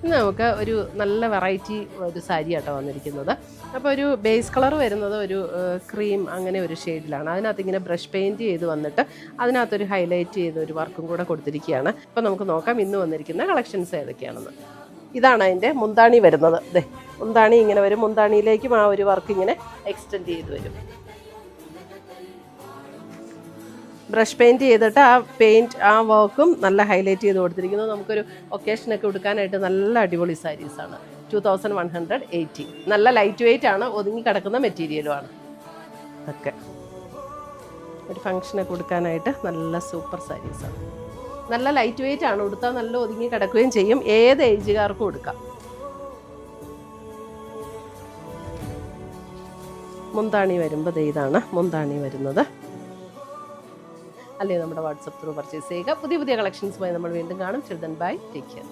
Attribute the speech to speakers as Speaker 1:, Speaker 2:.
Speaker 1: ഇന്ന് നമുക്ക് ഒരു നല്ല വെറൈറ്റി ഒരു സാരി ആട്ടോ വന്നിരിക്കുന്നത്. അപ്പോൾ ഒരു ബേസ് കളർ വരുന്നത് ഒരു ക്രീം അങ്ങനെ ഒരു ഷെയ്ഡിലാണ്. അതിനകത്ത് ഇങ്ങനെ ബ്രഷ് പെയിൻറ്റ് ചെയ്ത് വന്നിട്ട് അതിനകത്തൊരു ഹൈലൈറ്റ് ചെയ്ത് ഒരു വർക്കും കൂടെ കൊടുത്തിരിക്കുകയാണ്. അപ്പോൾ നമുക്ക് നോക്കാം ഇന്ന് വന്നിരിക്കുന്ന കളക്ഷൻസ് ഏതൊക്കെയാണെന്ന്. ഇതാണ് അതിൻ്റെ മുന്താണി വരുന്നത്. അതെ, മുന്താണി ഇങ്ങനെ വരും. മുന്താണിയിലേക്കും ആ ഒരു വർക്ക് ഇങ്ങനെ എക്സ്റ്റെൻഡ് ചെയ്ത് വരും. ബ്രഷ് പെയിൻറ്റ് ചെയ്തിട്ട് ആ വർക്കും നല്ല ഹൈലൈറ്റ് ചെയ്ത് കൊടുത്തിരിക്കുന്നു. നമുക്കൊരു ഒക്കേഷനൊക്കെ കൊടുക്കാനായിട്ട് നല്ല അടിപൊളി സാരീസാണ്. 2180. നല്ല ലൈറ്റ് വെയിറ്റ് ആണ്, ഒതുങ്ങി കിടക്കുന്ന മെറ്റീരിയലുമാണ്. ഒക്കെ ഒരു ഫങ്ഷനൊക്കെ കൊടുക്കാനായിട്ട് നല്ല സൂപ്പർ സാരീസാണ്. നല്ല ലൈറ്റ് വെയിറ്റ് ആണ്, ഉടുത്താൽ നല്ല ഒതുങ്ങി കിടക്കുകയും ചെയ്യും. ഏത് ഏജുകാർക്കും കൊടുക്കാം. മുന്താണി വരുമ്പോൾ ഇതാണ് മുന്താണി വരുന്നത്. അല്ലെങ്കിൽ നമ്മുടെ വാട്സപ്പ് ത്രൂ പർച്ചേസ് ചെയ്യുക. പുതിയ കളക്ഷൻസുമായി നമ്മൾ വീണ്ടും കാണും. Children bye, take care.